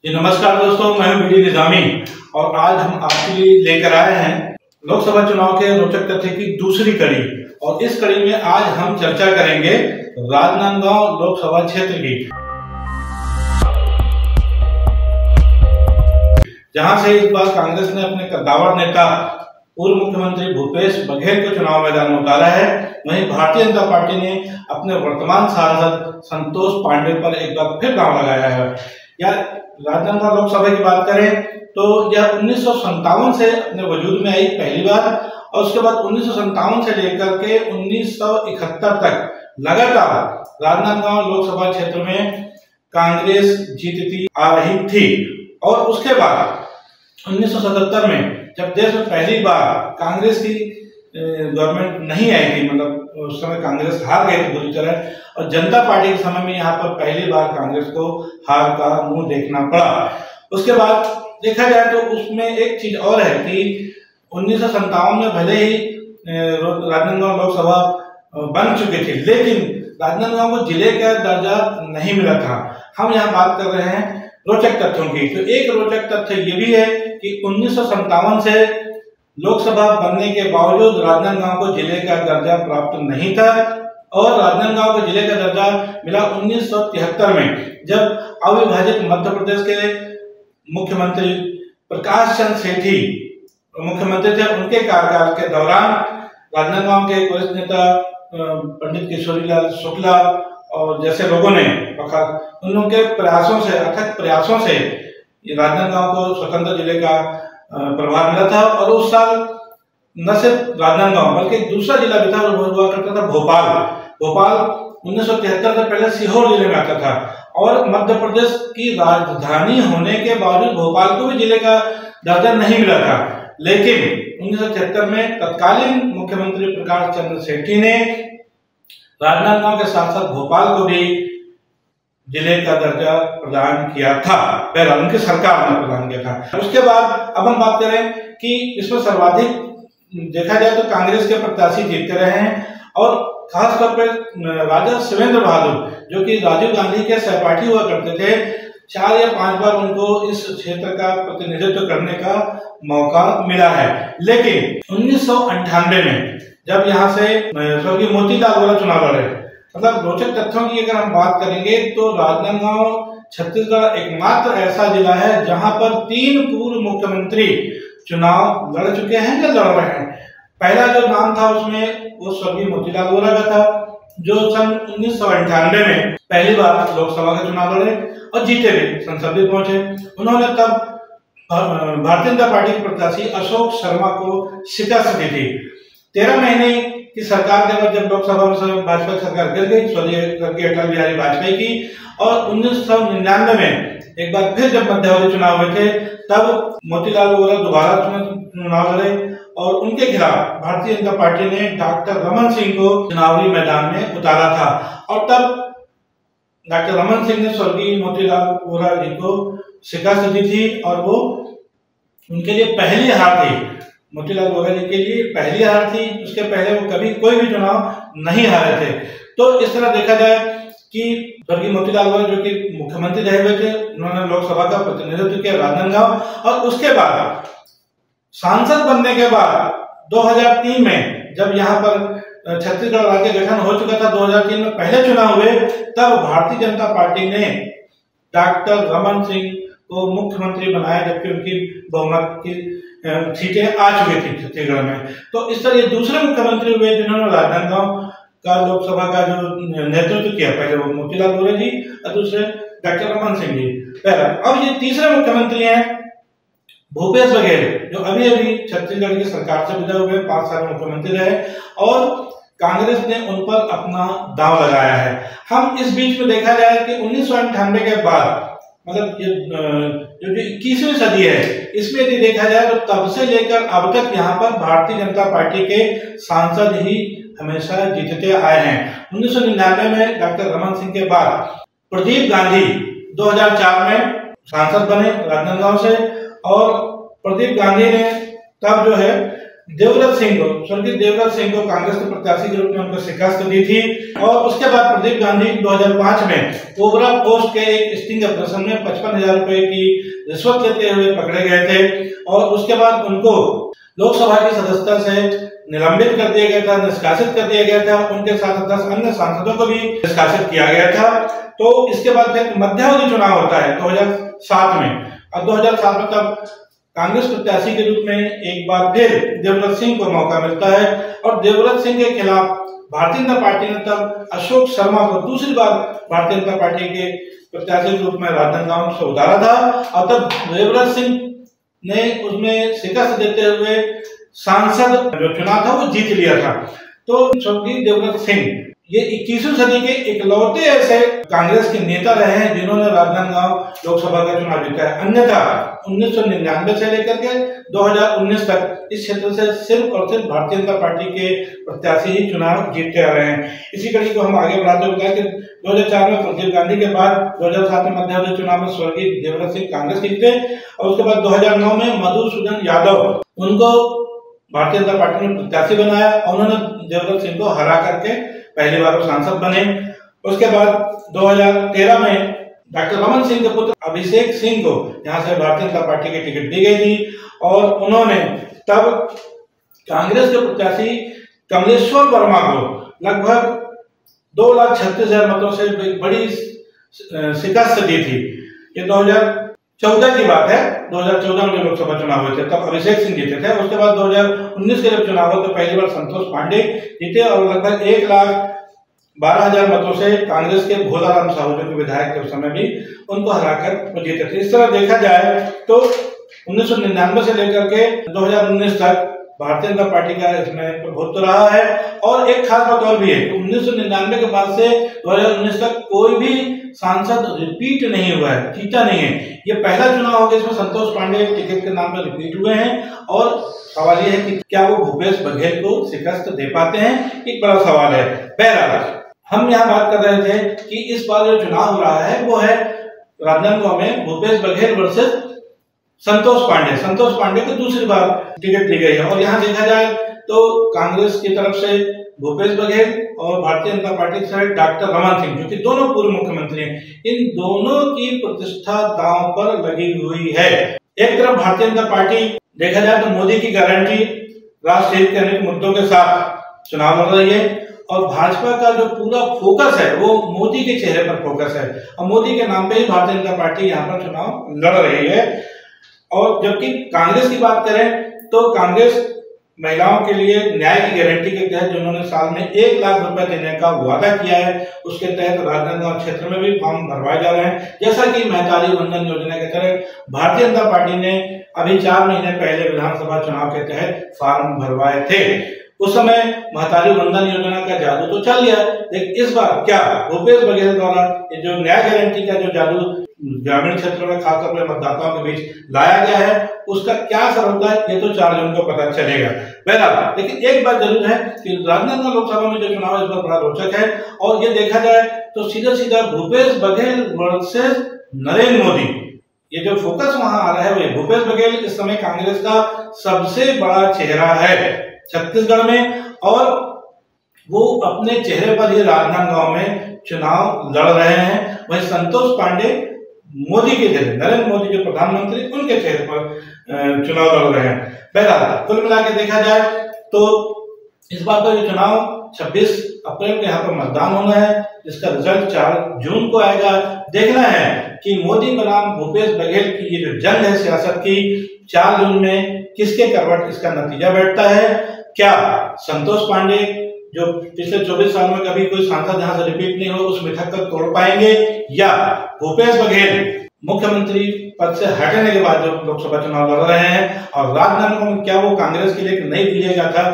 जी नमस्कार दोस्तों, मैं हूं बीडी निजामी और आज हम आपके लिए लेकर आए हैं लोकसभा चुनाव के रोचक तथ्य की दूसरी कड़ी। और इस कड़ी में आज हम चर्चा करेंगे राजनांदगांव लोकसभा क्षेत्र की, जहां से इस बार कांग्रेस ने अपने कद्दावर नेता पूर्व मुख्यमंत्री भूपेश बघेल को चुनाव मैदान में उतारा है। वहीं भारतीय जनता पार्टी ने अपने वर्तमान सांसद संतोष पांडे पर एक बार फिर दांव लगाया है। या राजनांदगांव लोकसभा की बात करें तो यह 1957 से अपने वजूद में आई पहली बार, और उसके बाद 1957 से लेकर के 1971 तक लगातार राजनांदगांव लोकसभा क्षेत्र में कांग्रेस जीतती आ रही थी। और उसके बाद 1977 में जब देश में पहली बार कांग्रेस की गवर्नमेंट नहीं आई थी, मतलब उस समय कांग्रेस हार गई थी बुरी तरह, और जनता पार्टी के समय में यहाँ पर पहली बार कांग्रेस को हार का मुंह देखना पड़ा। उसके बाद देखा जाए तो उसमें एक चीज और है कि 1957 में भले ही राजनांदगांव लोकसभा बन चुकी थी, लेकिन राजनांदगांव को जिले का दर्जा नहीं मिला था। हम यहाँ बात कर रहे हैं रोचक तथ्यों की। तो एक रोचक तथ्य ये भी है कि 1957 से लोकसभा बनने के बावजूद राजनांदगांव को जिले का दर्जा प्राप्त नहीं था, और राजनांदगांव को जिले का दर्जा मिला 1973 में, जब अविभाजित मध्य प्रदेश के मुख्यमंत्री प्रकाश चंद्र सेठी मुख्यमंत्री थे। उनके कार्यकाल के दौरान राजनांदगांव के वरिष्ठ नेता पंडित किशोरीलाल शुक्ला और जैसे लोगों ने उनके प्रयासों से, अथक प्रयासों से राजनांदगांव को स्वतंत्र जिले का प्रभार मिला था। और उस साल न सिर्फ राजनांदगांव बल्कि दूसरा जिला भी था, वो हुआ करता था भोपाल 1973 से पहले सीहोर जिले में आता था, और मध्य प्रदेश की राजधानी होने के बावजूद भोपाल को भी जिले का दर्जा नहीं मिला था। लेकिन 1973 में तत्कालीन मुख्यमंत्री प्रकाश चंद्र सेठी ने राजनांदगांव के साथ साथ भोपाल को भी जिले का दर्जा प्रदान किया था। पहला उनकी सरकार ने प्रदान किया था। उसके बाद अब हम बात करें कि इसमें सर्वाधिक देखा जाए तो कांग्रेस के प्रत्याशी जीतते रहे हैं, और खासतौर पर राजा शिवेंद्र बहादुर जो कि राजीव गांधी के सहपाठी हुआ करते थे, 4 या 5 बार उनको इस क्षेत्र का प्रतिनिधित्व करने का मौका मिला है। लेकिन 1998 में जब यहाँ से स्वर्गीय मोतीलाल वोरा चुनाव लड़े, मतलब रोचक तथ्यों की अगर हम बात करेंगे तो राजनांदगांव छत्तीसगढ़ एकमात्र ऐसा जिला है जहां पर 3 पूर्व मुख्यमंत्री चुनाव लड़ चुके हैं या लड़ रहे हैं। पहला जो नाम था उसमें वो स्वर्गीय मोतीलाल वोरा का था, जो सन 1998 में पहली बार लोकसभा का चुनाव लड़े और जीते भी, संसद भी पहुंचे। उन्होंने तब भारतीय जनता पार्टी के प्रत्याशी अशोक शर्मा को शिकस्त दी थी। 13 महीने की सरकार के बाद जब लोकसभा में भाजपा सरकार गिर गई, स्वर्गीय अटल बिहारी वाजपेयी की, और 1999 में एक बार फिर जब मध्यावधि चुनाव हुए थे, तब मोतीलाल वोरा दोबारा चुनाव लड़े, और उनके खिलाफ भारतीय जनता पार्टी ने डॉक्टर रमन सिंह को चुनावी मैदान में उतारा था। और तब डॉक्टर रमन सिंह ने स्वर्गीय मोतीलाल वोरा जी को शिकस्त दी थी, और वो उनके लिए पहली हार थी। मोतीलाल वोरा जी के लिए पहली हार थी, उसके पहले वो कभी कोई भी चुनाव नहीं हारे थे। तो इस तरह देखा जाए कि स्वर्गीय मोतीलाल वोरा जो कि मुख्यमंत्री रहे हुए थे, उन्होंने लोकसभा का प्रतिनिधित्व किया राजनांदगांव, और उसके बाद सांसद बनने के बाद 2003 में जब यहाँ पर छत्तीसगढ़ राज्य गठन हो चुका था, 2003 में पहले चुनाव हुए, तब भारतीय जनता पार्टी ने डॉक्टर रमन सिंह को मुख्यमंत्री बनाया, जबकि उनकी बहुमत की सीटें आ चुकी थी छत्तीसगढ़ में। तो इस तरह दूसरे मुख्यमंत्री हुए जिन्होंने राजनांदगांव का लोकसभा का जो नेतृत्व किया, पहले वो मोतीलाल वोरा जी और दूसरे डॉक्टर रमन सिंह जी पहला। अब ये तीसरे मुख्यमंत्री हैं भूपेश बघेल, जो अभी छत्तीसगढ़ की सरकार से विदा हुए, 5 साल मुख्यमंत्री रहे, और कांग्रेस ने उन पर अपना दांव लगाया है। हम इस बीच में देखा जाए कि 1998 के बाद, मतलब जो 21वीं सदी है, इसमें यदि देखा जाए तो तब से लेकर अब तक यहाँ पर भारतीय जनता पार्टी के सांसद ही हमेशा जीतते आए हैं। 1999 में डॉक्टर रमन सिंह के बाद प्रदीप गांधी 2004 में सांसद बने राजनांदगांव से, और प्रदीप गांधी ने तब जो है देवव्रत सिंह को, स्वर्गीय देवव्रत सिंह को कांग्रेस के प्रत्याशी के रूप में उनको शिकस्त दी थी। और उसके बाद प्रदीप गांधी 2005 में कोबरा पोस्ट के एक स्टिंग ऑपरेशन में 55,000 रुपए की रिश्वत लेते हुए पकड़े गए थे। और उसके बाद उनको लोकसभा की सदस्यता से निलंबित कर दिया गया था, निष्कासित कर दिया गया था। उनके साथ 10 अन्य सांसदों को भी निष्कासित किया गया था। तो इसके बाद फिर मध्यावधि चुनाव होता है 2007 में। और 2007 में तब कांग्रेस प्रत्याशी के रूप में एक बार फिर देवव्रत सिंह को मौका मिलता है। और देवव्रत सिंह के खिलाफ भारतीय जनता पार्टी ने तब अशोक शर्मा को दूसरी बार भारतीय जनता पार्टी के प्रत्याशी के रूप में राजनांदगांव से उतारा था। और तब देवव्रत सिंह ने उसमें शिकस्त देते हुए सांसद जो चुनाव था वो जीत लिया था। तो स्वर्गीय देवव्रत सिंह ये 21वीं सदी के इकलौते ऐसे कांग्रेस के नेता रहे हैं जिन्होंने राजनांदगांव लोकसभा का चुनाव जीता है। अन्यथा 1999 से लेकर के 2019 तक इस क्षेत्र से सिर्फ और सिर्फ भारतीय जनता पार्टी के प्रत्याशी ही चुनाव जीतते आ रहे हैं। इसी कड़ी को हम आगे बढ़ाते हुए बताएं कि 2004 में प्रदीप गांधी के बाद 2007 में मध्यावधि चुनाव में स्वर्गीय देवव्रत सिंह कांग्रेस जीते। और उसके बाद 2009 में मधुसूदन यादव उनको भारतीय जनता पार्टी ने प्रत्याशी बनाया। उन्होंने देवव्रत सिंह को हरा करके पहली बार वो सांसद बने। उसके बाद 2013 में डॉक्टर रमन सिंह के पुत्र अभिषेक सिंह को यहाँ से भारतीय जनता पार्टी की टिकट दी गई थी। और उन्होंने तब कांग्रेस के प्रत्याशी कमलेश्वर वर्मा को लगभग 2,36,000 मतों से बड़ी शिकस्त दी थी। ये 2014 की बात है। 2014 में जो लोकसभा चुनाव हुए थे तब अभिषेक सिंह जीते थे। उसके बाद 2019 के जब चुनाव हुआ तो पहली बार संतोष पांडे जीते और लगभग 1,12,000 मतों से कांग्रेस के भोलाराम साहू जो विधायक थे उस समय भी उनको हराकर वो जीते थे। इस तरह देखा जाए तो 1999 से लेकर के 2019 तक भारतीय जनता पार्टी का इसमें प्रभुत्व रहा है। और एक खास बात और भी है कि 1999 के बाद से 2019 तक कोई भी सांसद रिपीट नहीं हुआ है, जीता नहीं है। ये पहला चुनाव होगा इसमें संतोष पांडे टिकट के नाम पर रिपीट हुए हैं। और सवाल यह है कि क्या वो भूपेश बघेल को शिकस्त दे पाते हैं, एक बड़ा सवाल है। बहरहाल हम यहाँ बात कर रहे थे कि इस बार जो चुनाव हो रहा है वो है राजनांदगांव में भूपेश बघेल वर्सेस संतोष पांडे को दूसरी बार टिकट दी गई है। और यहाँ देखा जाए तो कांग्रेस की तरफ से भूपेश बघेल और भारतीय जनता पार्टी की तरफ डॉक्टर रमन सिंह जो कि दोनों पूर्व मुख्यमंत्री हैं, इन दोनों की प्रतिष्ठा दांव पर लगी हुई है। एक तरफ भारतीय जनता पार्टी देखा जाए तो मोदी की गारंटी राष्ट्र हित के अनेक मुद्दों के साथ चुनाव लड़ रही है। और भाजपा का जो पूरा फोकस है वो मोदी के चेहरे पर फोकस है। और मोदी के नाम पे ही भारतीय जनता पार्टी यहाँ पर चुनाव लड़ रही है। और जबकि कांग्रेस की बात करें तो कांग्रेस महिलाओं के लिए न्याय की गारंटी के तहत जिन्होंने साल में 1 लाख रुपए देने का वादा किया है उसके तहत राजनांदगांव क्षेत्र में भी फॉर्म भरवाए जा रहे हैं। जैसा कि महतारी वंदन योजना के तहत भारतीय जनता पार्टी ने अभी 4 महीने पहले विधानसभा चुनाव के तहत फॉर्म भरवाए थे। उस समय महतारी वंदन योजना का जादू तो चल गया, लेकिन इस बार क्या भूपेश बघेल द्वारा ये जो न्याय गारंटी का जो जादू ग्रामीण क्षेत्रों में खासतौर पर मतदाताओं के बीच लाया गया है उसका क्या असर होता है ये तो 4 जून को पता चलेगा। बहरहाल लेकिन एक बात जरूर है कि राजनांदगांव लोकसभा में जो चुनाव है इस बार बड़ा रोचक है। और ये देखा जाए तो सीधा सीधा भूपेश बघेल वर्सेस नरेंद्र मोदी, ये जो फोकस वहां आ रहा है वो भूपेश बघेल इस समय कांग्रेस का सबसे बड़ा चेहरा है छत्तीसगढ़ में। और वो अपने चेहरे पर ही राजनांदगांव में चुनाव लड़ रहे हैं। वहीं संतोष पांडे मोदी के चेहरे, नरेंद्र मोदी जो प्रधानमंत्री उनके चेहरे पर चुनाव लड़ रहे हैं। बहरहाल कुल मिला के देखा जाए तो इस बार का जो चुनाव 26 अप्रैल को यहाँ पर मतदान होना है जिसका रिजल्ट 4 जून को आएगा। देखना है कि मोदी बनाम भूपेश बघेल की ये जो जंग है सियासत की 4 जून में किसके करवट इसका नतीजा बैठता है। क्या संतोष पांडे जो पिछले 24 साल में कभी कोई सांसद यहाँ से रिपीट नहीं हो उस मिथक को तोड़ पाएंगे, या भूपेश बघेल मुख्यमंत्री पद से हटने के बाद जो लोकसभा चुनाव लड़ रहे हैं और राजनांदगांव में क्या वो कांग्रेस के लिए एक नई विजय गाथा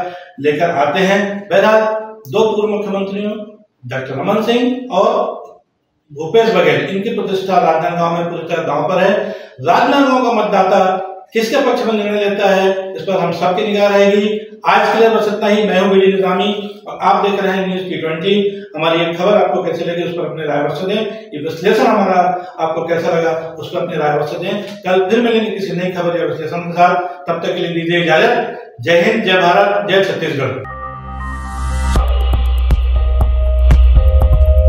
लेकर आते हैं। बहरहाल 2 पूर्व मुख्यमंत्रियों डॉक्टर रमन सिंह और भूपेश बघेल इनकी प्रतिष्ठा राजनांदगांव में पूरी तरह दांव पर है। राजनांदगांव का मतदाता किसके पक्ष में निर्णय लेता है, इस पर हम सबकी निगाह रहेगी। आज के लिए बस इतना ही। मैं हूं बीडी निजामी और आप देख रहे हैं न्यूज़ T20। हमारी ये खबर आपको कैसी लगी उस पर अपनी राय अवश्य दें। ये विश्लेषण हमारा आपको कैसा लगा उस पर अपनी राय अवश्य दें। कल फिर मिलेंगे किसी नई खबर या विश्लेषण के साथ। तब तक के लिए दीजिए इजाजत। जय हिंद, जय भारत, जय छत्तीसगढ़।